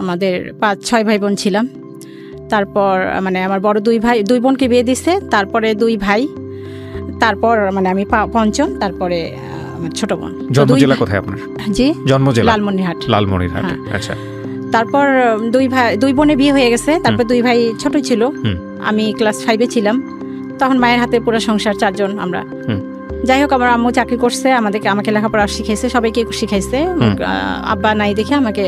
আমাদের 5-6 ভাই বোন ছিলাম। তারপর মানে আমার বড় 2 বোনকে বিয়ে দিচ্ছে, তারপরে 2 ভাই, তারপর মানে আমি পঞ্চম, তারপরে আমার ছোট বোন। জন্ম জেলা কোথায় আপনার? জি, জন্ম জেলা লালমনিরহাট। আচ্ছা। তারপর 2 বোনে বিয়ে হয়ে গেছে, তারপর 2 ভাই ছোট ছিল, আমি ক্লাস 5-এ ছিলাম, তখন মায়ের হাতে পুরো সংসার, 4 জন আমরা। যাই হোক, আমার আম্মু চাকরি করছে, আমাকে লেখাপড়া শিখাইছে, সবাইকে শিখাইছে। আব্বা নাই দেখে আমাকে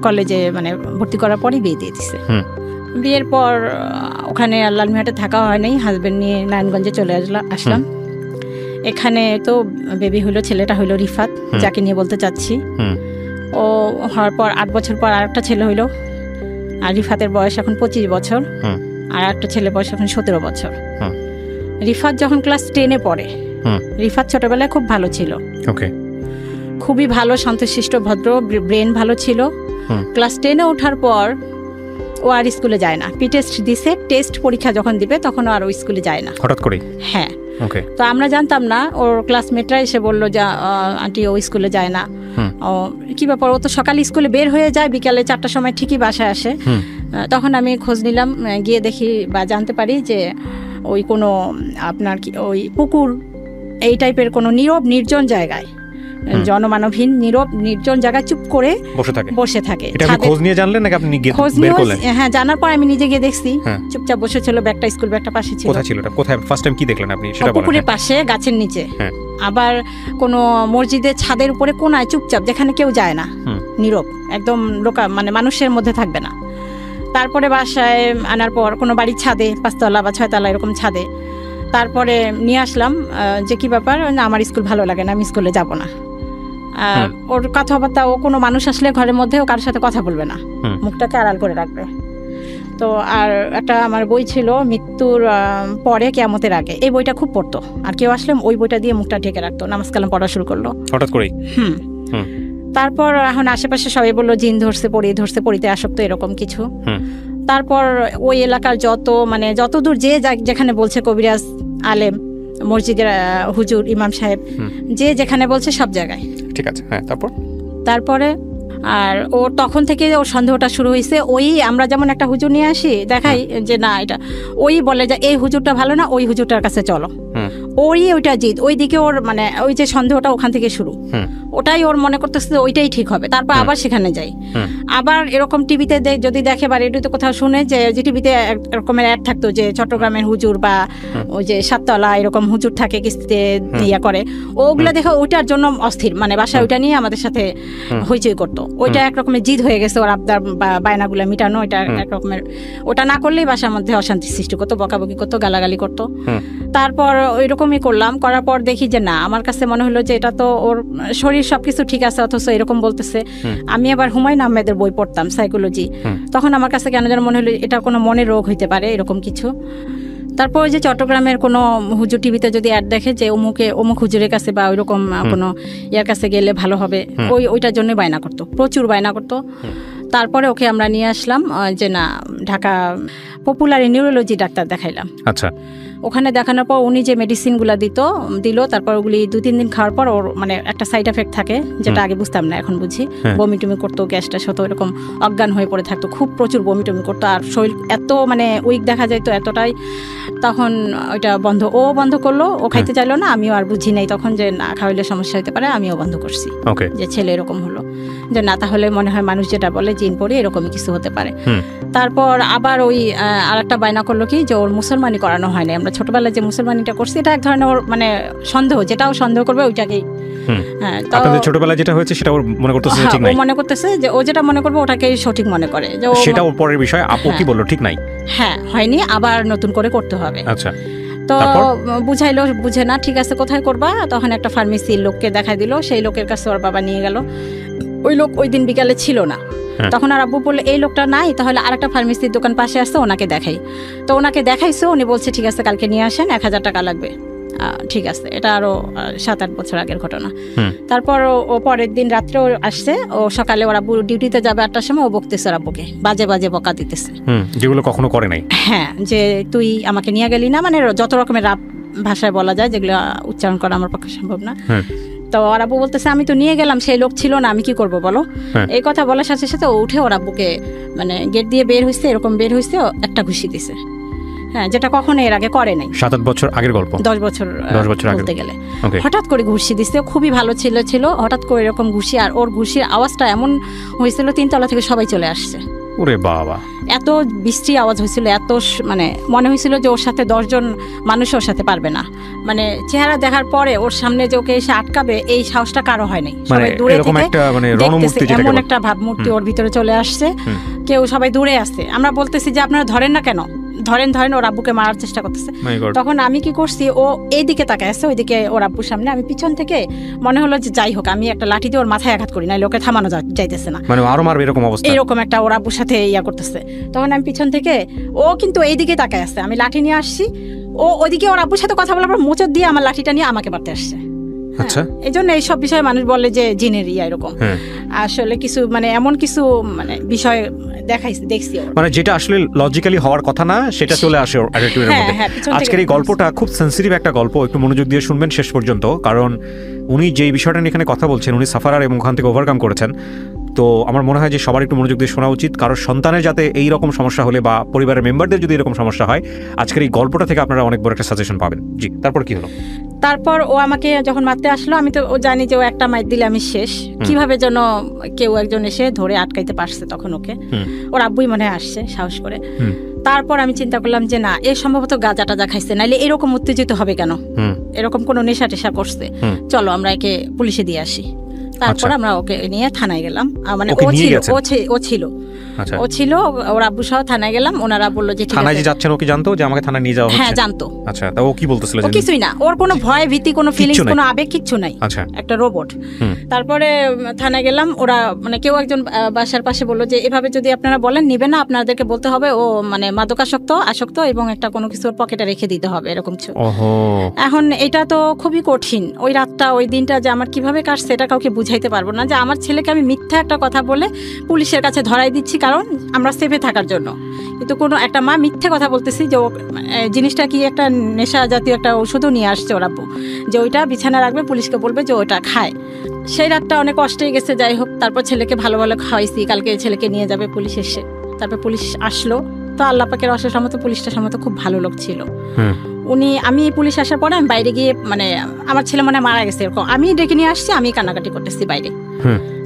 কলেজে মানে ভর্তি করার পরই বিয়ে দিয়ে দিছে। বিয়ের পর ওখানে লালমিহাটে থাকা হয় নাই, হাজবেন্ড নিয়ে নারায়ণগঞ্জে চলে আসলাম। এখানে তো বেবি হইলো, ছেলেটা হইলো রিফাত, যাকে নিয়ে বলতে চাচ্ছি। ও হওয়ার পর 8 বছর পর আরেকটা ছেলে হইলো, আর রিফাতের বয়স এখন 25 বছর, আর একটা ছেলে বয়স এখন 17 বছর। রিফাত যখন ক্লাস 10-এ পড়ে, রিফাত ছোটবেলায় খুব ভালো ছিল, খুবই ভালো, শান্তশিষ্ট, ভদ্র, ব্রেন ভালো ছিল। ক্লাস 10-এ ওঠার পর ও আর স্কুলে যায় না। টেস্ট দিছে, টেস্ট পরীক্ষা যখন দিবে তখন আর ও স্কুলে যায় না হঠাৎ করে। হ্যাঁ, তো আমরা জানতাম না। ওর ক্লাসমেটরা এসে বললো যে আন্টি ও স্কুলে যায় না। ও কি ব্যাপার, ও তো সকালে স্কুলে বের হয়ে যায়, বিকালে 4টার সময় ঠিকই বাসায় আসে। তখন আমি খোঁজ নিলাম, গিয়ে দেখি বা জানতে পারি যে ওই কোনো আপনার কি ওই পুকুর এই টাইপের কোনো নীরব নির্জন জায়গায়, জনমানবহীন নীরব নির্জন জায়গায় চুপ করে বসে থাকে। খোঁজ নিয়ে জানলেন নাকি আপনি গিয়ে বের করলেন? হ্যাঁ, জানার পর আমি নিজে গিয়ে দেখছি, চুপচাপ বসে ছিল, ব্যাগটা স্কুল ব্যাগটা পাশে ছিল। কোথায় ছিল এটা? কোথায় ফার্স্ট টাইম কি দেখলেন আপনি সেটা বলেন। পুকুরের পাশে, গাছের নিচে। আবার কোনো মসজিদের ছাদের উপরে কোনায় চুপচাপ, যেখানে কেউ যায় না, নীরব একদম, মানে মানুষের মধ্যে থাকবে না। তারপরে বাসায় আনার পর কোনো বাড়ির ছাদে, 5তলা বা 6তলা এরকম ছাদে, তারপরে নিয়ে আসলাম যে কি ব্যাপার, না আমার স্কুল ভালো লাগে না, আমি স্কুলে যাব না। ওর কথাবার্তা, ও কোনো মানুষ আসলে ঘরের মধ্যে ও কারোর সাথে কথা বলবে না, মুখটাকে আড়াল করে রাখবে। তো আর একটা আমার বই ছিল মৃত্যুর পরে কিয়ামতের আগে, এই বইটা খুব পড়তো, আর কেউ আসলে ওই বইটা দিয়ে মুখটা ঢেকে রাখতো। নামাজ কালাম পড়া শুরু করলো হঠাৎ করেই। তারপর এখন আশেপাশে সবাই বললো জিন ধরছে, পড়িতে আসক্ত, এরকম কিছু। তারপর ওই এলাকার যত দূর যেখানে বলছে, কবিরাজ, আলেম, মসজিদের হুজুর, ইমাম সাহেব, যে যেখানে বলছে সব জায়গায়। ঠিক আছে, হ্যাঁ। তারপরে আর ও তখন থেকে ওর সন্দেহটা শুরু হয়েছে। ওই আমরা যেমন একটা হুজুর নিয়ে আসি, দেখাই যে না এটা, ওই বলে যে এই হুজুরটা ভালো না, ওই হুজুরটার কাছে চলো, ওইটা জিদ, ওই দিকে ওর মানে ওই যে সন্দেহটা ওখান থেকে শুরু, ওটাই ওর মনে করতেছে ওইটাই ঠিক হবে। তারপর আবার সেখানে যাই, আবার এরকম টিভিতে যদি দেখে বা রেডিওতে কোথাও শুনে যে টিভিতে এরকমের অ্যাড থাকতো যে চট্টগ্রামের হুজুর বা ওই যে 7তলা এরকম হুজুর থাকে, কিস্তিতে ইয়া করে, ওগুলো দেখে ওইটার জন্য অস্থির, মানে বাসায় ওইটা নিয়ে আমাদের সাথে হইচই করতো। ওইটা একরকমের জিদ হয়ে গেছে, ওর আবদার বা বায়নাগুলো মিটানো, ওইটা একরকমের, ওটা না করলেই বাসার মধ্যে অশান্তি সৃষ্টি করতো, বকাবকি করতো, গালাগালি করতো। তারপর ওইরকমই করার পর দেখি যে না, আমার কাছে মনে হলো যে এটা তো ওর শরীর সবকিছু ঠিক আছে, অথচ এরকম বলতেছে। আমি আবার হুমায়ুন আহমেদের বই পড়তাম, সাইকোলজি, তখন আমার কাছে কেন যেন মনে হলো এটা কোনো মনের রোগ হইতে পারে, এরকম কিছু। তারপর যে চট্টগ্রামের কোনো হুজুর টিভিতে যদি অ্যাড দেখে যে অমুক হুজুরের কাছে বা ওইরকম কোনো ইয়ার কাছে গেলে ভালো হবে, ওইটার জন্য বায়না করতো, প্রচুর বায়না করতো। তারপরে ওকে আমরা নিয়ে আসলাম যে না, ঢাকা পপুলার নিউরোলজি ডাক্তার দেখাইলাম। আচ্ছা। ওখানে দেখানোর পর উনি যে মেডিসিনগুলো দিল, তারপর ওগুলি 2-3 দিন খাওয়ার পর ওর মানে একটা সাইড এফেক্ট থাকে, যেটা আগে বুঝতাম না, এখন বুঝি। বমি টমি করতো, গ্যাসটা হতো, এরকম অজ্ঞান হয়ে পড়ে থাকতো, খুব প্রচুর বমি টমি করতো, আর শরীর এত মানে উইক দেখা যায় তো এতটাই। তখন ওইটা বন্ধ করলো, ও খাইতে চাইলো না, আমিও আর বুঝি নাই তখন যে না খাওয়াইলে সমস্যা হতে পারে, আমিও বন্ধ করছি। যে ছেলে এরকম হলো, যে না তাহলে মনে হয় মানুষ যেটা বলে জিন পড়ে এরকমই কিছু হতে পারে। তারপর আবার ওই আরেকটা বায়না করলো কি যে ওর মুসলমানি করানো হয়নি। আমরা ছোটবেলায় যে মুসলমানিটা করছি, এটা এক ধরনের ওর মানে সন্দেহ, যেটাও সন্দেহ করবে ওইটাকেই। আপনাদের ছোটবেলায় যেটা হয়েছে সেটা ওর মনে করতেছে ঠিক নাই, ও মনে করতেছে যে ও যেটা মনে করবে ওটাকেই সঠিক মনে করে, যে সেটা ওর পরের বিষয়। আপু কি বললো ঠিক নাই? হ্যাঁ, হয়নি, আবার নতুন করে করতে হবে। আচ্ছা। তো বুঝাইলো, বুঝে না, ঠিক আছে কোথায় করবা? তখন একটা ফার্মেসির লোককে দেখাই দিল, সেই লোকের কাছে ওর বাবা নিয়ে গেল। ওই লোক ওই দিন বিকালে ছিল না, তখন আর আব্বু বললো এই লোকটা নাই, তাহলে আরেকটা ফার্মেসির দোকান পাশে আসছে, ওনাকে দেখাই। তো ওনাকে দেখাইছে, উনি বলছে ঠিক আছে কালকে নিয়ে আসেন, 1000 টাকা লাগবে। ঠিক আছে, এটা আরো 7-8 বছর আগের ঘটনা। তারপর ও পরের দিন রাত্রে আসছে, ও সকালে ওর আব্বু ডিউটিতে যাবে 8টার সময়, ও বকতেছে ওর আব্বুকে, বাজে বাজে বকা দিতেছে, যেগুলো কখনো করে নাই। হ্যাঁ, যে তুই আমাকে নিয়ে গেলি না, মানে যত রকমের রাপ ভাষায় বলা যায়, যেগুলো উচ্চারণ করা আমার পক্ষে সম্ভব না। তো ওর আব্বু বলতেছে আমি তো নিয়ে গেলাম, সেই লোক ছিল না, আমি কি করব বলো। এই কথা বলার সাথে সাথে ও উঠে ওর আব্বুকে মানে গেট দিয়ে বের হইছে, এরকম বের হইছে, একটা ঘুষি দিছে। হ্যাঁ, যেটা কখনো এর আগে করে নাই। 7-8 বছর আগের গল্প, 10 বছর বলতে গেলে। হঠাৎ করে ঘুষি দিছে, খুবই ভালো ছিল, হঠাৎ করে এরকম ঘুষি, আর ওর ঘুষির আওয়াজটা এমন হয়েছিল 3 তলা থেকে সবাই চলে আসছে। ওরে বাবা, এত বৃষ্টি আওয়াজ হয়েছিল, এত মানে মনে হয়েছিল যে ওর সাথে 10 জন মানুষ ওর সাথে পারবে না। মানে চেহারা দেখার পরে ওর সামনে যে ওকে এসে আটকাবে এই সাহসটা কারো হয় নাই। সবাই দূরে থেকে এমন একটা ভাবমূর্তি ওর ভিতরে চলে আসছে, কেউ সবাই দূরে আসছে। আমরা বলতেছি যে আপনারা ধরেন না কেন, ধরেন ওর আব্বুকে মারার চেষ্টা করতেছে। তখন আমি কি করছি, ও এইদিকে তাকায় আছে, ওইদিকে ওর আব্বুর সামনে, আমি পিছন থেকে মনে হলো যে যাই হোক আমি একটা লাঠি দিয়ে ওর মাথায় আঘাত করি, না লোকে থামানো যাইতেছে না, মানে আরো মারবে এরকম অবস্থা, এরকম একটা ওর আব্বুর সাথে ইয়া করতেছে। তখন আমি পিছন থেকে, ও কিন্তু এইদিকে তাকায় আছে, আমি লাঠি নিয়ে আসছি, ও ওইদিকে ওর আব্বুর সাথে কথা বলার পর মোচড় দিয়ে আমার লাঠিটা নিয়ে আমাকে মারতে আসছে। আচ্ছা, এই জন্য এইসব বিষয়ে মানুষ বলে যে জিনের ইয়া এরকম। আসলে কিছু মানে এমন কিছু মানে বিষয় দেখছি, মানে যেটা আসলে লজিক্যালি হওয়ার কথা না সেটা চলে আসে অ্যাটিটিউডের মধ্যে। আজকের এই গল্পটা খুব সেন্সিটিভ একটা গল্প, একটু মনোযোগ দিয়ে শুনবেন শেষ পর্যন্ত, কারণ উনি যেই বিষয়টা নিয়ে এখানে কথা বলছেন উনি সাফারার এবং ওখান থেকে ওভারকাম করেছেন। তো আমার মনে হয় যে সবার একটু মনোযোগ দিয়ে শোনা উচিত, কারণ সন্তানের যাতে এই রকম সমস্যা হলে বা পরিবারের মেম্বারদের যদি এরকম সমস্যা হয়, আজকের এই গল্পটা থেকে আপনারা অনেক বড় একটা সাজেশন পাবেন। জি, তারপর কি হলো? তারপর ও আমাকে যখন মারতে আসলো, আমি তো জানি যে ও একটা মাইর দিলে আমি শেষ, কিভাবে যেন কেউ একজন এসে ধরে আটকাইতে পারছে তখন ওকে, ওর আব্বুই মনে হয় আসছে সাহস করে। তারপর আমি চিন্তা করলাম যে না, এ সম্ভবত গাঁজা টাজা খাইছে, নাইলে এরকম উত্তেজিত হবে কেন, এরকম কোনো নেশা টেশা করছে, চলো আমরা একে পুলিশে দিয়ে আসি। তারপর আমরা ওকে নিয়ে থানায় গেলাম, মানে ও ছিল ওর আব্বু সহ থানায় গেলাম। ওনারা বললো যে থানায় যে যাচ্ছেন ও কি জানতো যে আমাকে থানায় নিয়ে যাওয়া হচ্ছে? হ্যাঁ জানতো। আচ্ছা, তা ও কি বলতেছিল? ও কিছুই না, ওর কোনো ভয় ভীতি, কোনো ফিলিংস, কোনো আবেগ কিচ্ছু নাই, একটা রোবট। তারপরে থানায় গেলাম, ওরা মানে কেউ একজন বাসার পাশে বললো যে এভাবে যদি আপনারা বলেন নিবে না, আপনাদেরকে বলতে হবে ও মানে আসক্ত এবং একটা কোনো কিছুর পকেটে রেখে দিতে হবে, এরকম কিছু। এখন এটা তো খুবই কঠিন। ওই রাতটা, ওই দিনটা যে আমার কিভাবে কাটছে এটা কাউকে বুঝাইতে পারবো না, যে আমার ছেলেকে আমি মিথ্যা একটা কথা বলে পুলিশের কাছে ধরাই দিচ্ছি কারণ আমরা সেফে থাকার জন্য। কিন্তু কোনো একটা মা মিথ্যে কথা বলতেছি যে জিনিসটা কি একটা নেশা জাতীয় একটা ওষুধও নিয়ে আসছে ওর আব্বু, যে ওইটা বিছানা রাখবে, পুলিশকে বলবে যে ওইটা খায়। সেই রাতটা অনেক কষ্টেই গেছে। যাই হোক, তারপর ছেলেকে ভালো খাওয়াইছি, কালকে ছেলেকে নিয়ে যাবে পুলিশ এসে। তারপর পুলিশ আসলো, তো আল্লাহ পাকের অশেষ রহমতে পুলিশটা সম্মত খুব ভালো লোক ছিল। আমি পুলিশ আসার পরে আমি বাইরে গিয়ে, মানে আমার ছেলে মনে মারা গেছে এরকম, আমি ডেকে নিয়ে আসছি, আমি কান্নাকাটি করতেছি বাইরে।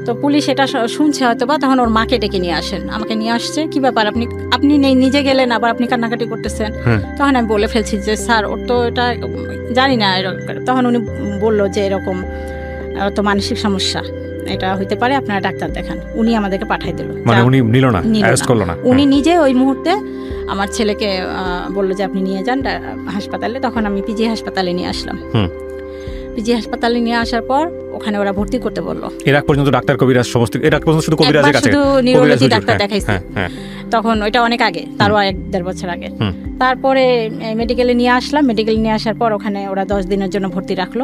তো পুলিশ এটা শুনছে হয়তো বা, তখন ওর মাকে ডেকে নিয়ে আসেন, আমাকে নিয়ে আসছে। কি ব্যাপার, আপনি নিজে গেলেন আবার আপনি কান্নাকাটি করতেছেন? তখন আমি বলে ফেলছি যে স্যার ওর তো এটা জানি না। তখন উনি বললো যে এরকম তো মানসিক সমস্যা, এটা হইতে পারে, আপনারা ডাক্তার দেখান। উনি আমাদেরকে পাঠাই দিল, মানে উনি নিল না, অ্যারেস্ট করলো না। উনি নিজে ওই মুহূর্তে আমার ছেলেকে বললো যে আপনি নিয়ে যান হাসপাতালে। তখন আমি পিজি হাসপাতালে নিয়ে আসলাম। পিজি হাসপাতালে নিয়ে আসার পর ওখানে ওরা ভর্তি করতে বললো। এর আগ পর্যন্ত ডাক্তার কবিরাজ সমস্ত, এর আগ পর্যন্ত শুধু কবিরাজের কাছে, শুধু নিউরোলজি ডাক্তার দেখাইছে। তখন ওইটা অনেক আগে, তারও 1-1.5 বছর আগে। তারপরে মেডিকেলে নিয়ে আসলাম। মেডিকেলে নিয়ে আসার পর ওখানে ওরা 10 দিনের জন্য ভর্তি রাখলো,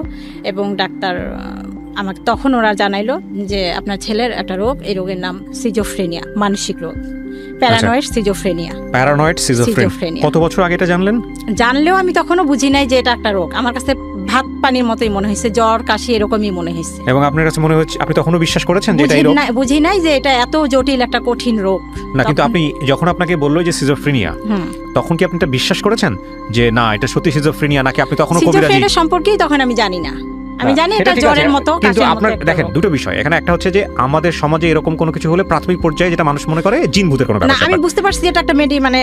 এবং ডাক্তার আমাকে তখন ওরা জানাইলো যে আপনার ছেলের একটা রোগ, এই রোগের নাম সিজোফ্রেনিয়া, মানসিক রোগ, প্যারানয়েড সিজোফ্রেনিয়া। কত বছর আগে এটা জানলেন? জানলেও আমি তখনও বুঝি নাই যে এটা একটা রোগ। আমার কাছে ভাত পানির মতোই মনে হয়েছে, জ্বর কাশি এরকমই মনে হয়েছে। এবং আপনার কাছে মনে হচ্ছে, আপনি তখনও বিশ্বাস করেছেন যে এটা এই রোগ? বুঝি নাই যে এটা এত জটিল একটা কঠিন রোগ না, কিন্তু আপনি যখন আপনাকে বললো যে সিজোফ্রেনিয়া, তখন কি আপনি এটা বিশ্বাস করেছেন যে না এটা সত্যি সিজোফ্রেনিয়া, নাকি আপনি তখনও কবিরাজি? সিজোফ্রেনিয়া সম্পর্কেই তখন আমি জানি না, আমি জানি এটা জ্বরের মতো। কিন্তু আপনার দেখেন দুটো বিষয় এখানে, একটা হচ্ছে যে আমাদের সমাজে এরকম কোনো কিছু হলে প্রাথমিক পর্যায়ে যেটা মানুষ মনে করে জিন ভূতের কোনো ব্যাপার। না, আমি বুঝতে পারছি এটা একটা মানে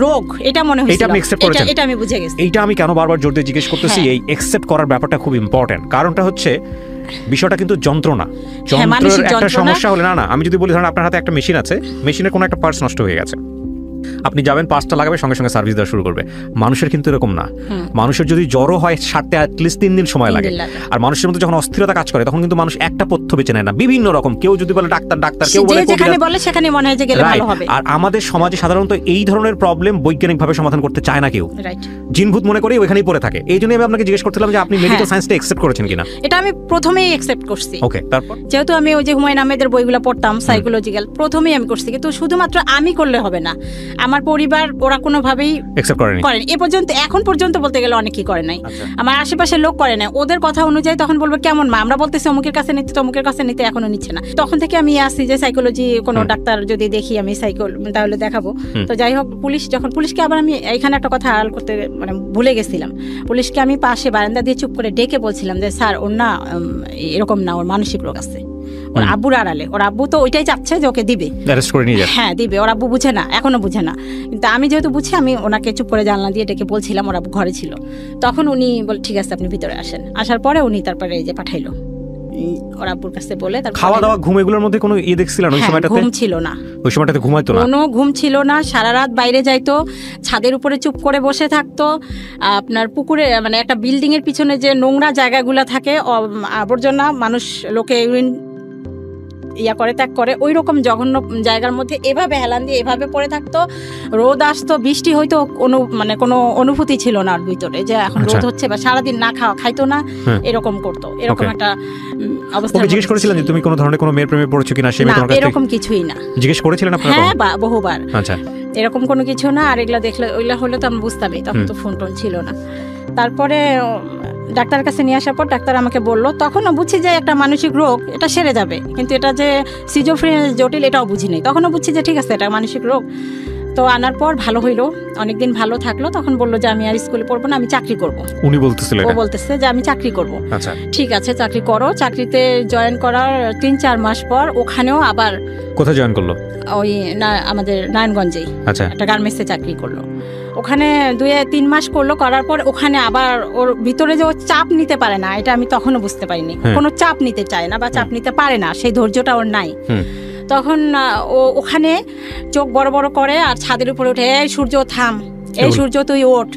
রোগ, এটা মনে হয়েছিল। এটা আপনি অ্যাকসেপ্ট করেছেন? এটা আমি বুঝে গেছি। এইটা আমি কেন বারবার জোর দিয়ে জিজ্ঞেস করতেছি, এই অ্যাকসেপ্ট করার ব্যাপারটা খুব ইম্পর্টেন্ট। কারণটা হচ্ছে বিষয়টা কিন্তু যন্ত্রণার একটা সমস্যা হলে, না আমি যদি বলি ধরেন আপনার হাতে একটা মেশিন আছে, মেশিনের কোনো একটা পার্টস নষ্ট হয়ে গেছে, আপনি যাবেন, পাঁচটা লাগাবে, সঙ্গে সঙ্গে সার্ভিস দেওয়া শুরু করবে। মানুষের কিন্তু এরকম না। মানুষের যদি জ্বরও হয় সারতে অ্যাটলিস্ট 3 দিন সময় লাগে। আর মানুষের মধ্যে যখন অস্থিরতা কাজ করে তখন কিন্তু মানুষ একটা পথ্য বেছে নেয় না, বিভিন্ন রকম। কেউ যদি বলে ডাক্তার, কেউ বলে সেখানে মনে হয় যে গেলে ভালো হবে। আর আমাদের সমাজে সাধারণত এই ধরনের প্রবলেম বৈজ্ঞানিকভাবে সমাধান করতে চায় না কেউ, জিনভূত মনে করে ওইখানেই পড়ে থাকে। এই জন্যই আমি আপনাকে জিজ্ঞেস করছিলাম যে আপনি মেডিকেল সায়েন্সটা অ্যাকসেপ্ট করেছেন কিনা। এটা আমি প্রথমেই অ্যাকসেপ্ট করছি। ওকে, তারপর যেহেতু আমি ওই যে হুমায়ুন আহমেদের বইগুলো পড়তাম সাইকোলজিক্যাল, প্রথমেই আমি করছি। কিন্তু শুধুমাত্র আমি করলে হবে না, আমার পরিবার ওরা কোনোভাবেই অ্যাকসেপ্ট করেনি। এ পর্যন্ত, এখন পর্যন্ত বলতে গেলে অনেকেই করে নাই। আমার আশেপাশের লোক করে নাই। ওদের কথা অনুযায়ী তখন বলবো কেমন মা, আমরা বলতেছি অমুকের কাছে নিতে, তমুকের কাছে নিতে, এখনো নিচ্ছে না। তখন থেকে আমি আসি যে সাইকোলজি কোনো ডাক্তার যদি দেখি আমি তাহলে দেখাবো। তো যাই হোক, পুলিশকে আবার আমি এখানে একটা কথা আড়াল করতে মানে ভুলে গেছিলাম। পুলিশকে আমি পাশে বারান্দা দিয়ে চুপ করে ডেকে বলছিলাম যে স্যার ওর না এরকম না, ওর মানসিক রোগ আছে। ওর আব্বুর আড়ালে, ওর আব্বু তো ওইটাই চাচ্ছে যে ওকে দিবে, হ্যাঁ দিবে। ওর আব্বু বুঝে না, এখনো বুঝে না, কিন্তু আমি যেহেতু বুঝি আমি ওনাকে চুপ করে জানলা দিয়ে ডেকে বলছিলাম। ওর আব্বু ঘরে ছিল। তখন উনি বল ঠিক আছে আপনি ভিতরে আসেন। আসার পরে উনি তারপরে এই যে পাঠাইলো ওর আব্বুর কাছে বলে। খাওয়া দাওয়া ঘুম এগুলোর মধ্যে কোনো দেখছিলেন ওই সময়টাতে? ঘুম ছিল না, ওই সময়টাতে ঘুমাইতো না, কোনো ঘুম ছিল না। সারা রাত বাইরে যাইতো, ছাদের উপরে চুপ করে বসে থাকতো। আপনার পুকুরে মানে একটা বিল্ডিং এর পিছনে যে নোংরা জায়গাগুলো থাকে, আবর্জনা, মানুষ লোকে ইয়া করে ত্যাগ করে, ওই রকম জঘন্য জায়গার মধ্যে এভাবে হেলান দিয়ে এভাবে পড়ে থাকতো। রোদ আসতো, বৃষ্টি হয়তো মানে কোনো অনুভূতি ছিল না ওর ভিতরে যে এখন রোদ হচ্ছে, বা সারাদিন না খাইতো না, এরকম করতো। এরকম একটা অবস্থা। জিজ্ঞেস করেছিলেন যে তুমি কোনো ধরনের কোনো মেয়ের প্রেমে পড়েছো কিনা? সে এরকম কিছুই না। জিজ্ঞেস করেছিলেন আপনারা? হ্যাঁ, বহুবার। আচ্ছা, এরকম কোনো কিছু না। আর এগুলা দেখলে ওইগুলা হলে তো আমি বুঝতামই, তখন তো ফোন টোন ছিল না। তারপরে ডাক্তারের কাছে নিয়ে আসার পর ডাক্তার আমাকে বললো, তখনও বুঝছি যে একটা মানসিক রোগ, এটা সেরে যাবে, কিন্তু এটা যে সিজোফ্রেনিয়া জটিল এটাও বুঝি নাই। তখনও বুঝছি যে ঠিক আছে এটা মানসিক রোগ। তো আনার পর ভালো হইলো, অনেকদিন ভালো থাকলো। তখন বললো যে আমি আর স্কুলে পড়বো না, আমি চাকরি করবো। উনি বলতেছিলেন? ও বলতেছে যে আমি চাকরি করবো। আচ্ছা, ঠিক আছে চাকরি করো। চাকরিতে জয়েন করার 3-4 মাস পর ওখানেও আবার। কোথায় জয়েন করলো? ওই আমাদের নারায়ণগঞ্জেই। আচ্ছা, একটা গার্মেন্টসে চাকরি করলো। ওখানে 2-3 মাস করলো। করার পর ওখানে আবার ওর ভিতরে যে ও চাপ নিতে পারে না, এটা আমি তখনও বুঝতে পারিনি। কোনো চাপ নিতে চায় না বা চাপ নিতে পারে না, সেই ধৈর্যটা ওর নাই। তখন ও ওখানে চোখ বড় বড় করে আর ছাদের উপরে উঠে, এই সূর্য থাম, এই সূর্য তুই ওঠ,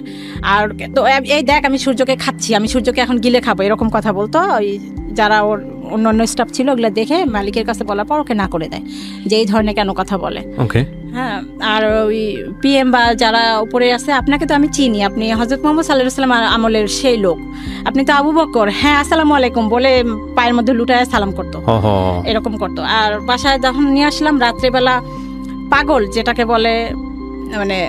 আর তো এই দেখ আমি সূর্যকে খাচ্ছি, আমি সূর্যকে এখন গিলে খাবো, এরকম কথা বলতো। ওই যারা ওর অন্য স্টাফ ছিল ওগুলো দেখে মালিকের কাছে বলার পর ওকে না করে দেয় যে এই ধরনের কেন কথা বলে। হ্যাঁ, আর ওই পিএম বা যারা উপরে আছে, আপনাকে তো আমি চিনি, আপনি হযরত মুহাম্মদ সাল্লাল্লাহু আলাইহি ওয়াসাল্লাম আমলের সেই লোক, আপনি তো আবু বকর, হ্যাঁ আসসালামু আলাইকুম বলে পায়ের মধ্যে লুটায় সালাম করতো, এরকম করতো। আর বাসায় যখন নিয়ে আসলাম রাত্রেবেলা, পাগল যেটাকে বলে, মানে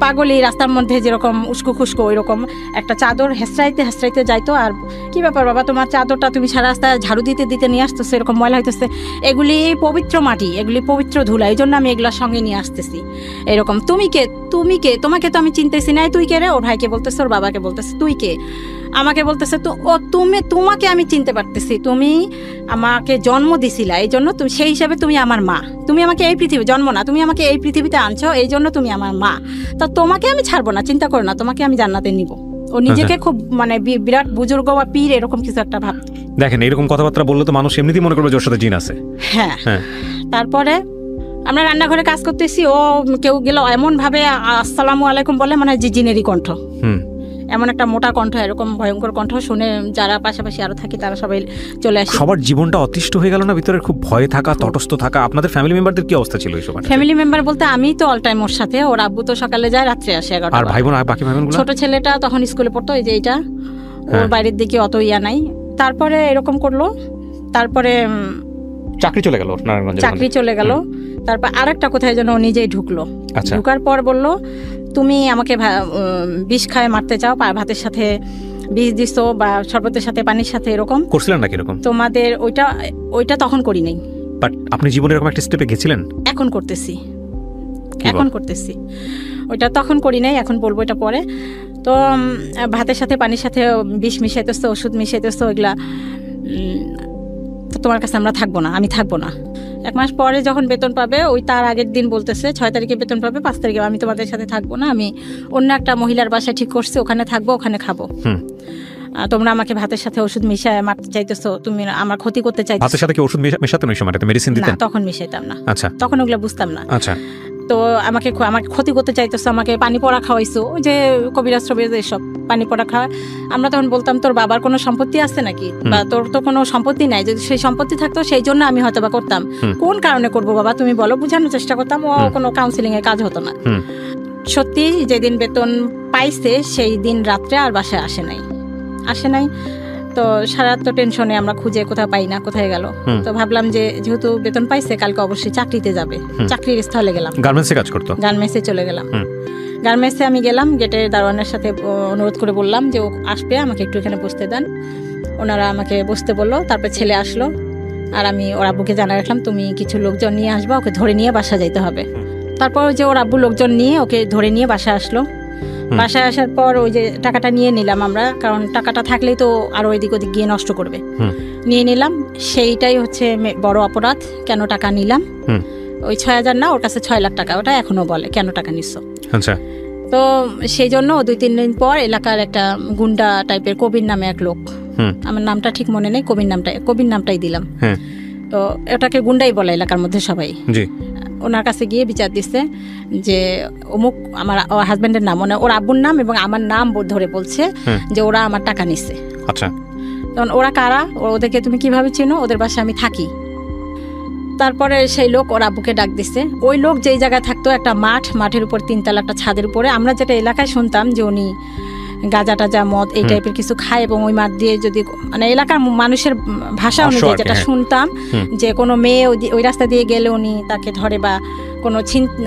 পাগলই রাস্তার মধ্যে যেরকম উস্কো খুস্কো ওই রকম একটা চাদর হেসরাইতে যাইতো। আর কি ব্যাপার বাবা, তোমার চাদরটা তুমি সারা রাস্তায় ঝাড়ু দিতে নিয়ে আসতেছো, এরকম ময়লা হইতেছে, এগুলি পবিত্র মাটি, এগুলি পবিত্র ধুলা, এই জন্য আমি এগুলোর সঙ্গে নিয়ে আসতেছি। এরকম তুমি কে, তোমাকে তো আমি চিনতেছি না, তুই কে রে? ওর ভাইকে বলতেছে, ওর বাবাকে বলতেছে তুই কে, আমাকে বলতেছে তো ও তোমাকে আমি চিনতে পারতেছি, তুমি আমাকে জন্ম দিছিলা, এই জন্য তুমি সেই হিসাবে তুমি আমার মা, তুমি আমাকে এই পৃথিবী জন্ম না, তুমি আমাকে এই পৃথিবীতে আনছো, এই জন্য তুমি আমার মা, তা তোমাকে আমি ছাড়বো না, চিন্তা করো না, তোমাকে আমি জান্নাতে নিব। ও নিজেকে খুব মানে বিরাট বুজুর্গ বা পীর এরকম কিছু একটা ভাবতো। দেখেন এরকম কথাবার্তা বললে তো মানুষ এমনিতেই মনে করবে যে ওর সাথে জিন আছে। হ্যাঁ, তারপরে আমরা রান্নাঘরে কাজ করতেছি, ও কেউ গেল এমন ভাবে আসসালামু আলাইকুম বলে, মানে জিনেরই কণ্ঠ, এমন একটা মোটা কণ্ঠ, এরকম ভয়ঙ্কর কণ্ঠ শুনে যারা পাশাপাশি আরো থাকি তারা সবাই চলে আসে। সবার জীবনটা অতিষ্ঠ হয়ে গেল না ভিতরে, খুব ভয়ে থাকা, তটস্থ থাকা। আপনাদের ফ্যামিলি মেম্বারদের কি অবস্থা ছিল এই সময়? ফ্যামিলি মেম্বার বলতে আমি তো অল টাইম ওর সাথে, ওর আব্বু তো সকালে যায়, রাত্রে আসে 11টা। আর ভাই বোন, বাকি ভাই বোনগুলো? ছোট ছেলেটা তখন স্কুলে পড়তো, এই যে এইটা, ওর বাইরের দিকে অত ইয়া নাই। তারপরে এরকম করলো, তারপরে চাকরি চলে গেল, নারায়ণগঞ্জে চাকরি চলে গেল। তারপর আরেকটা কোথায় যেন নিজেই ঢুকলো। ঢুকার পর বললো, তুমি আমাকে বিষ খায় মারতে চাও, ভাতের সাথে বিষ দিছো বা শরবতের সাথে পানির সাথে, এরকম করছিলেন নাকি? এরকম তোমাদের ওইটা তখন করি নাই। বাট আপনি জীবনে এরকম একটা স্টেপে গেছিলেন? এখন করতেছি, ওইটা তখন করি নাই, এখন বলবো এটা পরে। তো ভাতের সাথে পানির সাথে বিষ মিশাইতেছো, ওষুধ মিশাইতেছো, এগুলা তোমার কাছে আমরা থাকবো না, আমি থাকবো না। 1 মাস পরে যখন বেতন পাবে, ওই তার আগের দিন বলতেছে 6 তারিখে বেতন পাবে, 5 তারিখে আমি তোমাদের সাথে থাকবো না, আমি অন্য একটা মহিলার বাসায় ঠিক করছি, ওখানে থাকবো, ওখানে খাবো। তোমরা আমাকে ভাতের সাথে ওষুধ মিশায় মারতে চাইতেছো, তুমি আমার ক্ষতি করতে চাইতেছো। ভাতের সাথে কি ওষুধ মেশাতেন ওই সময়টাতে? মেডিসিন দিতেন? তখন মিশাইতাম না। আচ্ছা, তখন ওগুলা বুঝতাম না। আচ্ছা, তো আমাকে ক্ষতি করতে চাইতেছো, আমাকে পানি পড়া খাওয়াইছো, ওই যে কবিরাজ এসব পানি পড়া খাওয়া। আমরা তখন বলতাম, তোর বাবার কোনো সম্পত্তি আছে নাকি, বা তোর তো কোনো সম্পত্তি নাই, যদি সেই সম্পত্তি থাকতো সেই জন্য আমি হয়তো বা করতাম, কোন কারণে করবো বাবা তুমি বলো, বোঝানোর চেষ্টা করতাম। ও কোনো কাউন্সিলিং এর কাজ হতো না। সত্যি যেদিন বেতন পাইছে সেই দিন রাত্রে আর বাসায় আসে নাই। তো সারা রাত তো টেনশনে, আমরা খুঁজে কোথাও পাই না, কোথায় গেল। তো ভাবলাম যে যেহেতু বেতন পাইছে কালকে অবশ্যই চাকরিতে যাবে, চাকরির স্থলে গেলাম। গার্মেন্টসে কাজ করতো? গার্মেন্টসে চলে গেলাম। গার্মেন্টসে আমি গেলাম, গেটের দারোয়ানের সাথে অনুরোধ করে বললাম যে ও আসবে, আমাকে একটু এখানে বসতে দেন। ওনারা আমাকে বসতে বললো। তারপর ছেলে আসলো, আর আমি ওর আব্বুকে জানা রাখলাম তুমি কিছু লোকজন নিয়ে আসবা, ওকে ধরে নিয়ে বাসা যাইতে হবে। তারপর যে ওর আব্বু লোকজন নিয়ে ওকে ধরে নিয়ে বাসায় আসলো। বাসায় আসার পর ওই যে টাকাটা নিয়ে নিলাম আমরা, কারণ টাকাটা থাকলেই তো আরো এদিক ওদিক গিয়ে নষ্ট করবে। নিয়ে নিলাম, সেইটাই হচ্ছে বড় অপরাধ। কেন টাকা নিলাম? ওই 6,000 না, ওর কাছে 6 লাখ টাকা। ওটা এখনো বলে কেন টাকা নিচ্ছ। আচ্ছা। তো সেই জন্য 2-3 দিন পর এলাকার একটা গুন্ডা টাইপের কবির নামে এক লোক, আমার নামটা ঠিক মনে নেই, কবির নামটাই দিলাম। তো ওটাকে গুন্ডাই বলে এলাকার মধ্যে সবাই। ওনার কাছে গিয়ে বিচার দিচ্ছে যে অমুক, আমার হাজবেন্ডের নাম, ওর আব্বুর নাম এবং আমার নাম ধরে বলছে যে ওরা আমার টাকা নিচ্ছে। আচ্ছা। তখন ওরা কারা, ওদেরকে তুমি কিভাবে চেনো? ওদের বাসায় আমি থাকি। তারপরে সেই লোক ওর আব্বুকে ডাক দিচ্ছে। ওই লোক যেই জায়গায় থাকতো একটা মাঠের উপর 3 তলা একটা ছাদের উপরে, আমরা যেটা এলাকায় শুনতাম যে উনি গাঁজা টাজা মদ এই টাইপের কিছু খায়, এবং ওই মাঠ দিয়ে যদি মানে এলাকার মানুষের ভাষা অনুযায়ী যেটা শুনতাম যে কোনো মেয়ে ওই রাস্তা দিয়ে গেলে উনি তাকে ধরে, বা কোনো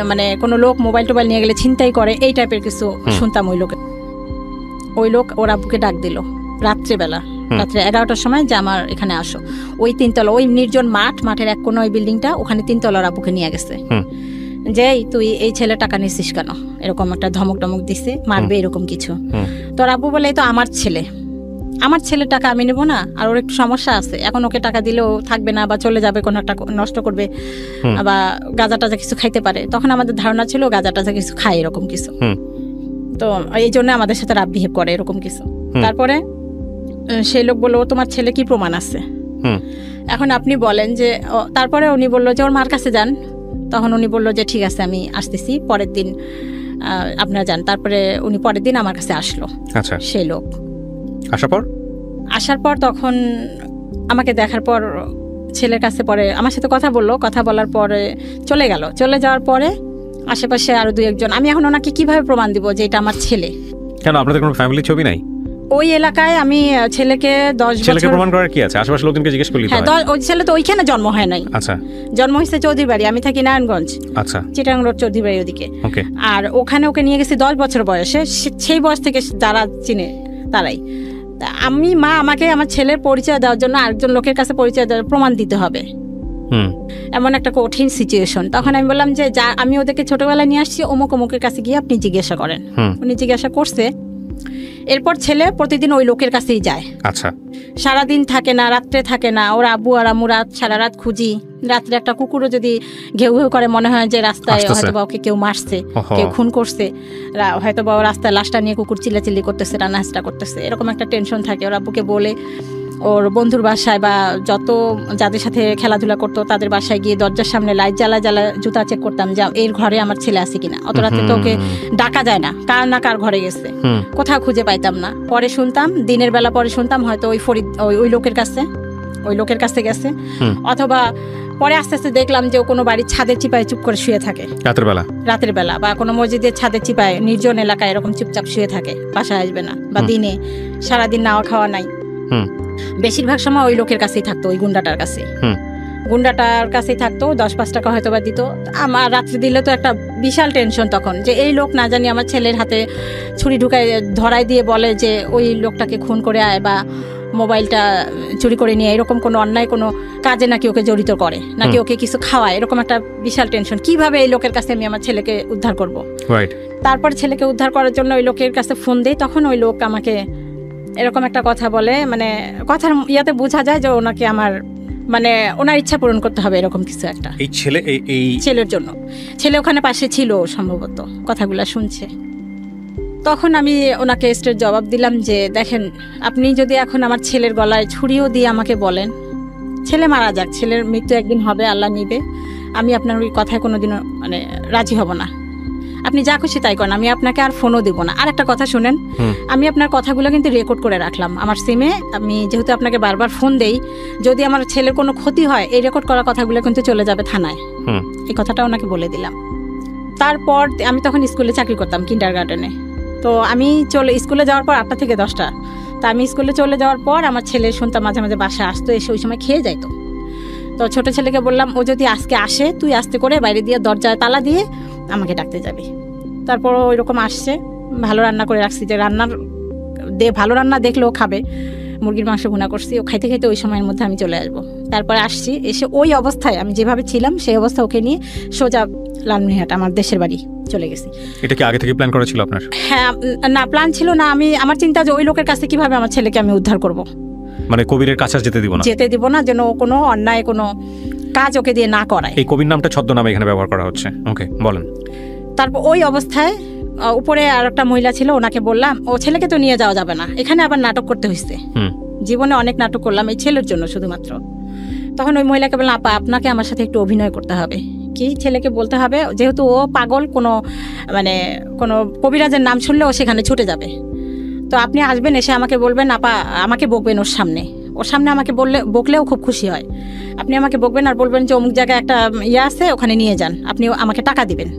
মানে কোনো লোক মোবাইল টোবাইল নিয়ে গেলে ছিনতাই করে, এই টাইপের কিছু শুনতাম। ওই লোক ওর আব্বুকে ডাক দিল রাত্রে 11টার সময় যে আমার এখানে আসো। ওই 3 তলা, ওই নির্জন মাঠের এক কোনো ওই বিল্ডিংটা, ওখানে 3 তলা ওর আব্বুকে নিয়ে গেছে। যে তুই এই ছেলে টাকা নিছিস কেন, এরকম একটা ধমক দিছে, মারবে এরকম কিছু। তোর আব্বু বলে তো আমার ছেলে টাকা আমি নেবো না, আর ওর একটু সমস্যা আছে, এখন ওকে টাকা দিলেও থাকবে না বা চলে যাবে, কোনো একটা নষ্ট করবে বা গাঁজা টাজা কিছু খাইতে পারে। তখন আমাদের ধারণা ছিল গাঁজা টাজা কিছু খায় এরকম কিছু, তো এই জন্য আমাদের সাথে রাফ বিহেভ করে এরকম কিছু। তারপরে সেই লোক বললো তোমার ছেলে কি প্রমাণ আছে, এখন আপনি বলেন যে। তারপরে উনি বললো যে ওর মার কাছে যান। তখন উনি বললো যে ঠিক আছে আমি আসতেছি, পরের দিন আপনারা যান। তারপরে উনি পরের দিন আমার কাছে আসলো। আচ্ছা। সেই লোক আসার পর তখন আমাকে দেখার পর ছেলের কাছে পরে আমার সাথে কথা বললো। কথা বলার পরে চলে যাওয়ার পরে আশেপাশে আরো 2-1 জন। আমি এখন ওনাকে কিভাবে প্রমাণ দিব যে এটা আমার ছেলে? কেন আপনাদের কোনো ফ্যামিলি ছবি নাই ওই এলাকায়? আমি ছেলেকে 10 বছর প্রমাণ করার কি আছে? আশেপাশে লোকজনকে জিজ্ঞেস করলি? হ্যাঁ, ওই ছেলে তো ওইখানে জন্ম হয় নাই। আচ্ছা। জন্ম হয়েছে চৌধুরী বাড়ি, আমি থাকি নারায়ণগঞ্জ। আচ্ছা। চিটাগাং রোড চৌধুরী বাড়ি ওদিকে। ওকে। আর ওখানে ওকে নিয়ে গেছি 10 বছর বয়সে। সেই বয়স থেকে যারা চিনে তারাই। আমাকে আমার ছেলের পরিচয় দেওয়ার জন্য আরেকজন লোকের কাছে পরিচয় দেওয়ার প্রমাণ দিতে হবে, এমন একটা কঠিন সিচুয়েশন। তখন আমি বললাম যে আমি ওদেরকে ছোটবেলায় নিয়ে আসছি, অমুকের কাছে গিয়ে আপনি জিজ্ঞাসা করেন। উনি জিজ্ঞাসা করছে। এরপর ছেলে প্রতিদিন ওই লোকের কাছেই যায়। আচ্ছা। সারাদিন থাকে না, রাত্রে থাকে না। ওর আব্বু আর আম্মু সারা রাত খুঁজি। রাত্রে একটা কুকুরও যদি ঘেউ ঘেউ করে, মনে হয় যে রাস্তায় হয়তো বা ওকে কেউ মারছে, কেউ খুন করছে, হয়তো বা রাস্তায় লাশটা নিয়ে কুকুর চিল্লাচিল্লি করতেছে, রান্নাহাস্তা করতেছে, এরকম একটা টেনশন থাকে। ওর আব্বুকে বলে ওর বন্ধুর বাসায় বা যত যাদের সাথে খেলাধুলা করতো তাদের বাসায় গিয়ে দরজার সামনে লাইট জ্বালা জুতা চেক করতাম যে এর ঘরে আমার ছেলে আছে কিনা। অত রাতে তো ওকে ডাকা যায় না, কার ঘরে গেছে, কোথাও খুঁজে পাইতাম না। পরে শুনতাম, দিনের বেলা পরে শুনতাম হয়তো ওই লোকের কাছে গেছে, অথবা পরে আস্তে আস্তে দেখলাম যে ও কোনো বাড়ির ছাদের চিপায় চুপ করে শুয়ে থাকে রাতের বেলা, বা কোনো মসজিদের ছাদের চিপায় নির্জন এলাকায় এরকম চুপচাপ শুয়ে থাকে, বাসায় আসবে না, বা দিনে সারাদিন নাওয়া খাওয়া নাই। বেশিরভাগ সময় ওই লোকের কাছেই থাকতো, ওই গুন্ডাটার কাছেই থাকতো। 10-5 টাকা হয়তো বা দিত। আমার রাত্রে দিলে তো একটা বিশাল টেনশন তখন, যে এই লোক না জানি আমার ছেলের হাতে ছুরি ঢুকায় ধরাই দিয়ে বলে যে ওই লোকটাকে খুন করে আয়, বা মোবাইলটা চুরি করে নিয়ে, এরকম কোনো অন্যায় কোনো কাজে নাকি ওকে জড়িত করে, নাকি ওকে কিছু খাওয়ায়, এরকম একটা বিশাল টেনশন। কিভাবে এই লোকের কাছে আমি আমার ছেলেকে উদ্ধার করব? তারপর ছেলেকে উদ্ধার করার জন্য ওই লোকের কাছে ফোন দেই। তখন ওই লোক আমাকে এরকম একটা কথা বলে, মানে কথার ইয়াতে বোঝা যায় যে ওনাকে আমার মানে ওনার ইচ্ছা পূরণ করতে হবে, এরকম কিছু একটা। এই ছেলের জন্য ছেলে ওখানে পাশে ছিল সম্ভবত, কথাগুলা শুনছে। তখন আমি ওনাকে স্ট্রেট জবাব দিলাম যে দেখেন, আপনি যদি এখন আমার ছেলের গলায় ছুরিও দিয়ে আমাকে বলেন ছেলে মারা যাক, ছেলের মৃত্যু একদিন হবে, আল্লাহ নিবে, আমি আপনার ওই কথায় কোনোদিনও মানে রাজি হব না। আপনি যা খুশি তাই করেন, আমি আপনাকে আর ফোনও দিব না। আর একটা কথা শুনেন, আমি আপনার কথাগুলো কিন্তু রেকর্ড করে রাখলাম আমার সিমে। আমি যেহেতু আপনাকে বারবার ফোন দেই, যদি আমার ছেলের কোনো ক্ষতি হয় এই রেকর্ড করা কথাগুলো কিন্তু চলে যাবে থানায়। এই কথাটা ওনাকে বলে দিলাম। তারপর আমি তখন স্কুলে চাকরি করতাম, কিন্ডারগার্টেনে। তো আমি স্কুলে যাওয়ার পর 8টা থেকে 10টা তা আমি স্কুলে চলে যাওয়ার পর আমার ছেলে শুনতাম মাঝে মাঝে বাসায় আসতো, এসে ওই সময় খেয়ে যাইতো। তো ছোট ছেলেকে বললাম ও যদি আজকে আসে তুই আস্তে করে বাইরে দিয়ে দরজায় তালা দিয়ে আমাকে ডাকতে যাবি। তারপর ওই রকম আসছে, ভালো রান্না করে রাখছি, যে ভালো রান্না দেখলেও খাবে। মুরগির মাংস ভুনা করছি, ও খাইতে খাইতে ওই সময়ের মধ্যে আমি চলে আসবো। তারপরে আসছি, এসে ওই অবস্থায় আমি যেভাবে ছিলাম সেই অবস্থা ওকে নিয়ে সোজা লালমনিরহাট আমার দেশের বাড়ি চলে গেছি। এটা কি আগে থেকে প্ল্যান করা ছিল আপনার? হ্যাঁ, না প্ল্যান ছিল না। আমার চিন্তা যে ওই লোকের কাছে কিভাবে আমার ছেলেকে আমি উদ্ধার করব, মানে কবিরের কাছে যেতে দিব না যেন ও কোনো অন্যায় কোনো কাজ ওকে দিয়ে না করায়। এই কবির নামটা ছদ্মনামে এখানে ব্যবহার করা হচ্ছে। ওকে, বলেন। তারপর ওই অবস্থায় উপরে আর একটা মহিলা ছিল, ওনাকে বললাম ও ছেলেকে তো নিয়ে যাওয়া যাবে না, এখানে আবার নাটক করতে হয়েছে। জীবনে অনেক নাটক করলাম এই ছেলের জন্য শুধুমাত্র। তখন ওই মহিলাকে বললাম আপা আপনাকে আমার সাথে একটু অভিনয় করতে হবে। কি ছেলেকে বলতে হবে, যেহেতু ও পাগল, কোনো কবিরাজের নাম শুনলে ও সেখানে ছুটে যাবে। তো আপনি আসবেন, এসে আমাকে বলবেন, আপা আমাকে বকবেন ওর সামনে আমাকে বকলেও খুব খুশি হয়। আপনি আমাকে বকবেন আর বলবেন যে অমুক জায়গায় একটা ইয়ে আছে, ওখানে নিয়ে যান, আপনি আমাকে টাকা দিবেন।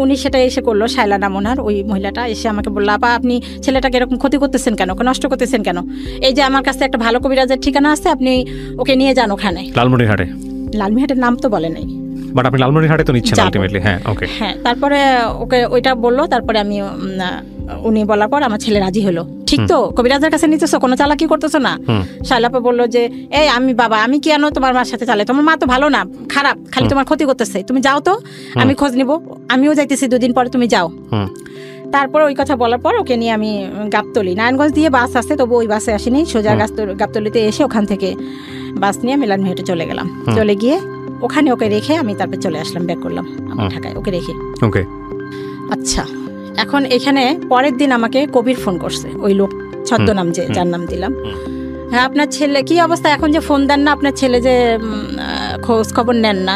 উনি সেটা এসে করলো, শায়লা নাম ওনার, ওই মহিলাটা এসে আমাকে বললো আপা আপনি ছেলেটাকে এরকম ক্ষতি করতেছেন কেন, নষ্ট করতেছেন কেন? এই যে আমার কাছে একটা ভালো কবিরাজের ঠিকানা আছে, আপনি ওকে নিয়ে যান ওখানে। লালমনিরহাটের নাম তো বলে নাই, বাট আপনি লালমনিরহাটে তো নিচ্ছেন আলটিমেটলি। হ্যাঁ, ওকে। হ্যাঁ, তারপরে ওকে ওইটা বললো। তারপরে উনি বলার পর আমার ছেলে রাজি হলো। ঠিক তো, কবিরাজের কাছে নিতেছো, কোনো চালাকি করতেছো না। শায়লাপা বললো যে এই আমি কি আনো তোমার মার সাথে চালাই, তোমার মা তো ভালো না, খারাপ, খালি তোমার ক্ষতি করতেছে, তুমি যাও তো, আমি খোঁজ নিব, আমিও যাইতেছি 2 দিন পরে, তুমি যাও। তারপর ওই কথা বলার পর ওকে নিয়ে আমি গাবতলী, নারায়ণগঞ্জ দিয়ে বাস আছে, তবু ওই বাসে আসিনি, সোজা গাবতলীতে এসে ওখান থেকে বাস নিয়ে লালমনিরহাটে চলে গেলাম। চলে গিয়ে ওখানে ওকে রেখে আমি তারপর চলে আসলাম, ব্যাক করলাম আমার ঢাকায় ওকে রেখে। ওকে, আচ্ছা। এখন এখানে পরের দিন আমাকে কবির ফোন করছে, ওই লোক ছদ্মনাম যার নাম দিলাম। হ্যাঁ, আপনার ছেলে কি অবস্থা, এখন যে ফোন দেন না, আপনার ছেলে যে খোঁজ খবর নেন না।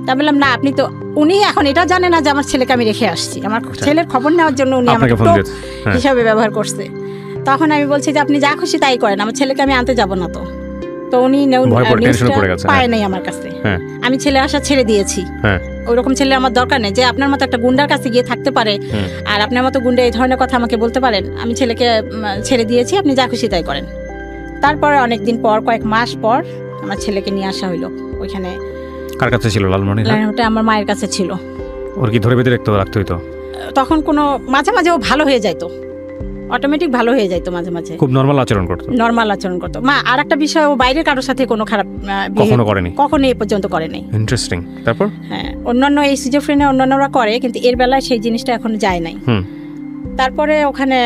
তা বললাম না, আপনি তো, উনি এখন এটা জানে না যে আমার ছেলেকে আমি রেখে আসছি, আমার ছেলের খবর নেওয়ার জন্য উনি আমাকে হিসাবে ব্যবহার করছে। তখন আমি বলছি যে আপনি যা খুশি তাই করেন, আমার ছেলেকে আমি আনতে যাব না। তো উনি পায় নাই আমার কাছে, আমি ছেলে আসা ছেড়ে দিয়েছি। ওইরকম ছেলে আমার দরকার নেই যে আপনার মতো একটা গুন্ডার কাছে গিয়ে থাকতে পারে, আর আপনার মতো গুন্ডা এই ধরনের কথা আমাকে বলতে পারেন। আমি ছেলেকে ছেড়ে দিয়েছি, আপনি যা খুশি তাই করেন। তারপরে অনেকদিন পর, কয়েক মাস পর আমার ছেলেকে নিয়ে আসা হইলো ওইখানে। কার কাছে ছিল? লালমনিরহাটে আমার মায়ের কাছে ছিল। ওর কি ধরে বেঁধে রাখতে হইতো? তখন কোনো মাঝে মাঝে ও ভালো হয়ে যাইতো, অটোমেটিক ভালো হয়ে যাইতো, মাঝে মাঝে খুব নরমাল আচরণ করতো। মা আর একটা বিষয়, ও বাইরের কারোর সাথে কোনো খারাপ কখনো এই পর্যন্ত করেনি। ইন্টারেস্টিং। তারপর হ্যাঁ, অন্যান্য এই সিজোফ্রেনিয়া অন্যান্যরা করে, কিন্তু এর বেলায় সেই জিনিসটা এখন যায় নাই। তারপরে ওখানে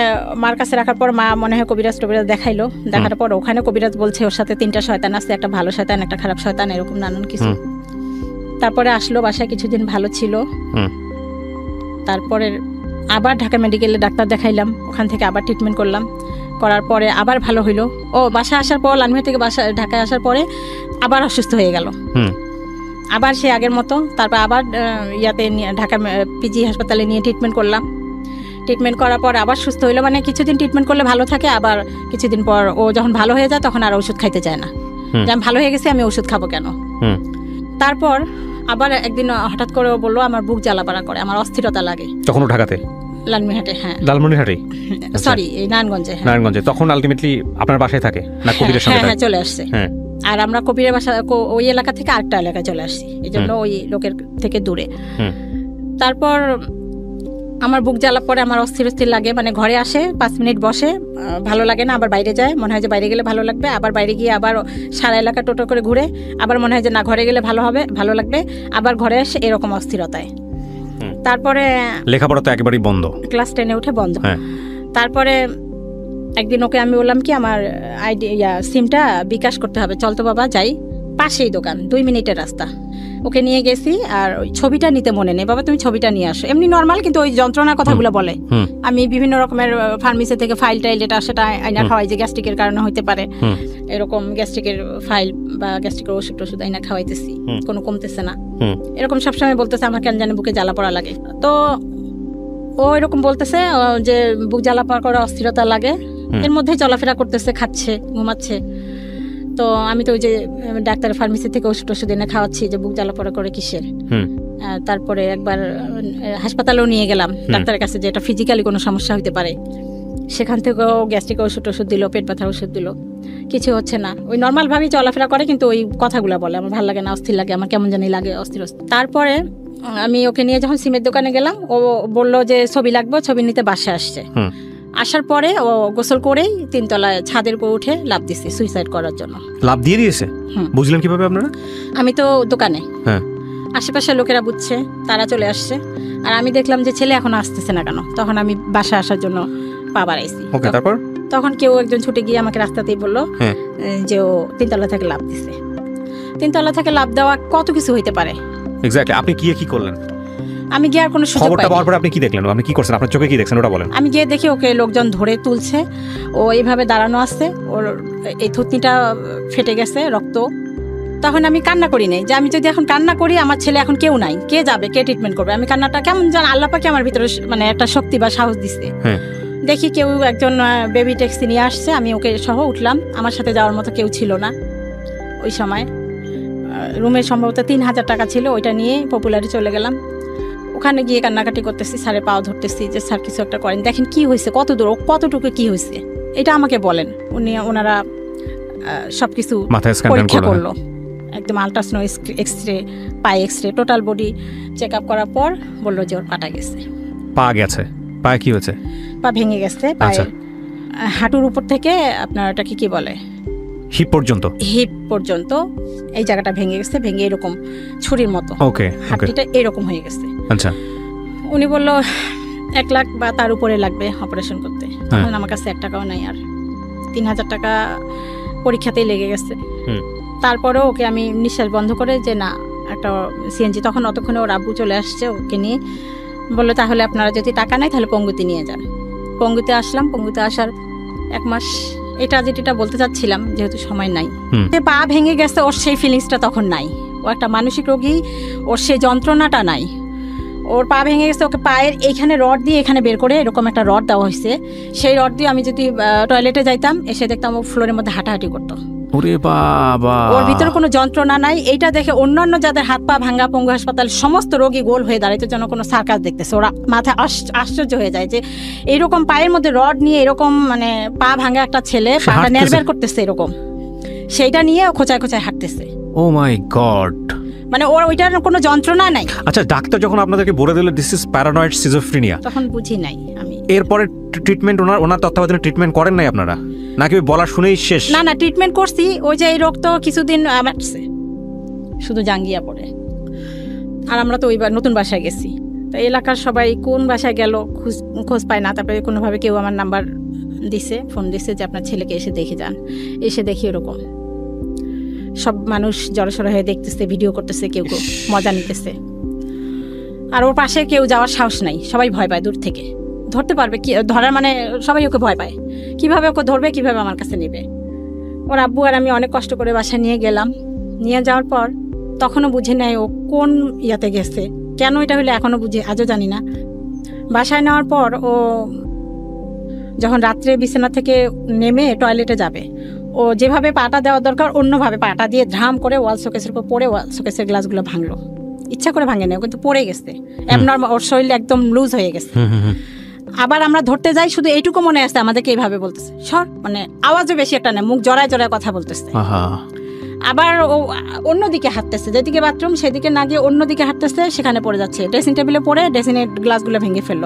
মার কাছে রাখার পর মা মনে হয় কবিরাজ দেখাইলো। দেখার পর ওখানে কবিরাজ বলছে ওর সাথে 3টা শয়তান আছে, একটা ভালো শয়তান, একটা খারাপ শয়তান, এরকম নানান কিছু। তারপরে আসলো বাসায়, কিছুদিন ভালো ছিল। তারপরে আবার ঢাকা মেডিকেলে ডাক্তার দেখাইলাম, ওখান থেকে আবার ট্রিটমেন্ট করলাম, করার পরে আবার ভালো হইলো। ও বাসায় আসার পর, লালমনিরহাট থেকে ঢাকায় আসার পরে আবার অসুস্থ হয়ে গেল, আবার সে আগের মতো। তারপর আবার ঢাকা পিজি হাসপাতালে নিয়ে ট্রিটমেন্ট করলাম। ট্রিটমেন্ট করার পর আবার সুস্থ হইলো, মানে কিছুদিন ট্রিটমেন্ট করলে ভালো থাকে, আবার কিছুদিন পর ও যখন ভালো হয়ে যায় তখন আর ওষুধ খাইতে চায় না, যে আমি ভালো হয়ে গেছি, আমি ওষুধ খাবো কেন। তারপর আবার একদিন হঠাৎ করে ও বললো আমার বুক জ্বালাপাড়া করে, আমার অস্থিরতা লাগে। তখন ঢাকাতে? লালমনিরহাটে। হ্যাঁ, লালমনিরহাটে, সরি নারায়ণগঞ্জে। তখন আলটিমেটলি আপনার বাসায় থাকে না কবিরের সঙ্গে? হ্যাঁ, চলে আসছে। আর আমরা কবিরের বাসা ওই এলাকা থেকে আরেকটা এলাকায় চলে আসছি, এই জন্য ওই লোকের থেকে দূরে। তারপর আমার বুক জ্বালা পরে, আমার অস্থির লাগে, মানে ঘরে আসে 5 মিনিট বসে, ভালো লাগে না, আবার বাইরে যায়, মনে হয় যে বাইরে গেলে ভালো লাগবে, আবার বাইরে গিয়ে আবার সারা এলাকা টোটো করে ঘুরে, আবার মনে হয় যে না ঘরে গেলে ভালো লাগবে, আবার ঘরে আসে, এরকম অস্থিরতায়। তারপরে লেখাপড়া তো একেবারেই বন্ধ, ক্লাস 10-এ উঠে বন্ধ। তারপরে একদিন ওকে আমি বললাম কি আমার সিমটা বিকাশ করতে হবে, চল তো বাবা যাই, পাশেই দোকান, 2 মিনিটের রাস্তা। ওকে নিয়ে গেছি, আর ওই ছবিটা নিতে মনে নেই, বাবা তুমি ছবিটা নিয়ে আসো, এমনি নর্মাল, কিন্তু ওই যন্ত্রণার কথাগুলো বলে। আমি বিভিন্ন রকমের ফার্মেসি থেকে ফাইল টাইল যেটা সেটা আইনা খাওয়াই, যে গ্যাস্ট্রিকের কারণে হইতে পারে, এরকম গ্যাস্ট্রিকের ফাইল বা গ্যাস্ট্রিকের ওষুধ আইনা খাওয়াইতেছি, কোনো কমতেছে না, এরকম সবসময় বলতেছে আমার কেন জানি বুকে জ্বালা পড়া লাগে। তো ও এরকম বলতেছে যে বুক জ্বালা পড়া করে অস্থিরতা লাগে, এর মধ্যেই চলাফেরা করতেছে, খাচ্ছে, ঘুমাচ্ছে। তো আমি তো ওই যে ডাক্তারের ফার্মেসি থেকে ওষুধ এনে খাওয়াচ্ছি, যে বুক জ্বালা পড়া করে কিসের। তারপরে একবার হাসপাতালেও নিয়ে গেলাম ডাক্তারের কাছে, যে এটা ফিজিক্যালি কোনো সমস্যা হতে পারে, সেখান থেকেও গ্যাস্ট্রিক ওষুধ দিল, পেট ব্যথার ওষুধ দিল, কিছু হচ্ছে না। ওই নর্মালভাবেই চলাফেরা করে, কিন্তু ওই কথাগুলো বলে আমার ভালো লাগে না, অস্থির লাগে, আমার কেমন জানি লাগে, অস্থির। তারপরে আমি ওকে নিয়ে যখন সিমের দোকানে গেলাম, ও বললো যে ছবি লাগবে, ছবি নিতে বাসায় আসছে। আসার পরে ও গোসল করেই 3 তলায় ছাদের উপর উঠে লাফ দিছে সুইসাইড করার জন্য। লাফ দিয়ে দিয়েছে? বুঝলেন কিভাবে আপনারা? আমি তো দোকানে, আশেপাশের লোকেরা বুঝছে, তারা চলে আসছে, আর আমি দেখলাম যে ছেলে এখন আসতেছে না কেন। তখন আমি বাসায় আসার জন্য পা বাড়াইছি। তারপর তখন কেউ একজন ছুটে গিয়ে আমাকে রাস্তাতেই বললো যে ও 3 তলা থেকে লাফ দিছে। 3 তলা থেকে লাফ দেওয়া কত কিছু হইতে পারে। এক্স্যাক্টলি। আপনি কি করলেন? আমি গিয়ে আর কোনো সুযোগ খবরটা পাওয়ার পরে আপনি কি দেখলেন? আপনি কি করছেন? আপনার চোখে কি দেখছেন ওটা বলেন। আমি গিয়ে দেখি ওকে লোকজন ধরে তুলছে, ও এইভাবে দাঁড়ানো আছে, ওর এই থুতনিটা ফেটে গেছে, রক্ত। তখন আমি কান্না করি নাই, যে আমি যদি এখন কান্না করি আমার ছেলে এখন কেউ নাই, কে যাবে, কে ট্রিটমেন্ট করবে। আমি কান্নাটা কেমন যেন আল্লাহ পাকে আমার ভিতরে মানে একটা শক্তি বা সাহস দিচ্ছে। দেখি কেউ একজন বেবি ট্যাক্সি নিয়ে আসছে, আমি ওকে সহ উঠলাম। আমার সাথে যাওয়ার মতো কেউ ছিল না ওই সময়। রুমে সম্ভবত 3000 টাকা ছিল, ওইটা নিয়ে পপুলারে চলে গেলাম। ওখানে গিয়ে কান্নাকাটি করতেছি, স্যারের পাও ধরতেছি যে স্যার কিছু একটা করেন, দেখেন কি হয়েছে, কত দূর, কতটুকু কি হয়েছে, এটা আমাকে বলেন। ওনারা সবকিছু পরীক্ষা করলো, একদম আল্ট্রাসাউন্ড, এক্সরে, পায়ে x-ray, total body check up করার পর বললো যে ওর পাটা গেছে। পা গেছে? পায়ে কি হয়েছে? পা ভেঙে গেছে, পায়ে হাঁটুর উপর থেকে আপনার ওটাকে কি বলে, হিপ পর্যন্ত এই জায়গাটা ভেঙে গেছে, ভেঙে এরকম ছুরির মতো হাঁটুটা এরকম হয়ে গেছে। আচ্ছা। উনি বললো 1 লাখ বা তার উপরে লাগবে অপারেশন করতে। তখন আমার কাছে 1 টাকাও নাই, আর 3000 টাকা পরীক্ষাতেই লেগে গেছে। তারপরেও ওকে আমি নিঃশ্বাস বন্ধ করে যে না, একটা সিএনজি, তখন অতক্ষণে ওর আব্বু চলে আসছে, ওকে নিয়ে বললো তাহলে আপনারা যদি টাকা নাই তাহলে পঙ্গুতে নিয়ে যান। পঙ্গুতে আসলাম। পঙ্গুতে আসার 1 মাস, এটা যেটা বলতে চাচ্ছিলাম, যেহেতু সময় নাই, পা ভেঙে গেছে, ওর সেই ফিলিংসটা তখন নাই। ও একটা মানসিক রোগী, ওর সেই যন্ত্রণাটা নাই। ওর পা ভেঙে গেছে, ওকে পায়ের এইখানে রড দিয়ে এখানে বের করে এরকম একটা রড দেওয়া হয়েছে। সেই রড দিয়ে আমি যদি টয়লেটে যাইতাম, এসে দেখতাম ও ফ্লোরের মধ্যে হাঁটাহাঁটি করতো। ওরে বাবা! ওর ভিতরে কোনো যন্ত্রণা নাই। এইটা দেখে অন্যান্য যাদের হাত পা ভাঙা পঙ্গু হাসপাতাল সমস্ত রোগী গোল হয়ে দাঁড়াইতে যেন কোনো সার্কাস দেখতেছে। ওরা মাথায় আশ্চর্য হয়ে যায় যে এইরকম পায়ের মধ্যে রড নিয়ে এরকম মানে পা ভাঙা একটা ছেলে পাটা নেড়বের করতেছে, এরকম সেইটা নিয়ে খোঁচায় খোঁচায় হাঁটতেছে। ও মাই গড! মানে ওর ওইটার কোনো যন্ত্রণা নাই। আচ্ছা, ডাক্তার যখন আপনাদেরকে বলে দিল দিস ইজ প্যারানয়েড সিজোফ্রেনিয়া, তখন বুঝি নাই আমি। এরপরে ট্রিটমেন্ট ওনার তত্ত্বাবধানে ট্রিটমেন্ট করেন নাই আপনারা, নাকি বলা শুনেই শেষ? না, ট্রিটমেন্ট করছি। ওই যে এই রোগ তো কিছুদিন আমারছে, শুধু জাঙ্গিয়া পড়ে। আর আমরা তো ওইবার নতুন বাসায় গেছি, তো এলাকার সবাই কোন বাসায় গেল খোঁজ পায় না। তারপরে কোনোভাবে কেউ আমার নাম্বার দিছে, ফোন দিছে যে আপনার ছেলেকে এসে দেখে যান। এসে দেখি ওরকম সব মানুষ জড়সড় হয়ে দেখতেছে, ভিডিও করতেছে, কেউ কেউ মজা নিতেছে। আর ওর পাশে কেউ যাওয়ার সাহস নাই, সবাই ভয় পায় দূর থেকে। ধরতে পারবে কি, ধরার মানে সবাই ওকে ভয় পায়, কিভাবে ওকে ধরবে, কিভাবে আমার কাছে নেবে। ওর আব্বু আর আমি অনেক কষ্ট করে বাসায় নিয়ে গেলাম। নিয়ে যাওয়ার পর তখনও বুঝে নেয় ও কোন ইয়াতে গেছে, কেন এটা হলে এখনও বুঝি, আজও জানি না। বাসায় নেওয়ার পর ও যখন রাত্রে বিছানা থেকে নেমে টয়লেটে যাবে, ও যেভাবে পাটা দেওয়া দরকার অন্যভাবে পাটা দিয়ে ধাম করে ওয়াল শোকেসের উপর পড়ে ওয়াল শোকেসের গ্লাসগুলো ভাঙলো। ইচ্ছা করে ভাঙে না, কিন্তু পড়ে গেছে, অ্যাবনর্মাল, ওর শরীর একদম লুজ হয়ে গেছে। আবার আমরা ধরতে যাই, শুধু এইটুকু মনে আছে আমাদেরকে এইভাবে বলতেছে, সর, মানে আওয়াজও বেশি একটা না, মুখ জড়ায় জড়ায় কথা বলতেছে। আবার ও অন্যদিকে হাঁটতেছে, যেদিকে বাথরুম সেদিকে না গিয়ে অন্যদিকে হাঁটতেছে, সেখানে পড়ে যাচ্ছে, ড্রেসিং টেবিলে পড়ে ড্রেসিং এর গ্লাসগুলো ভেঙে ফেললো।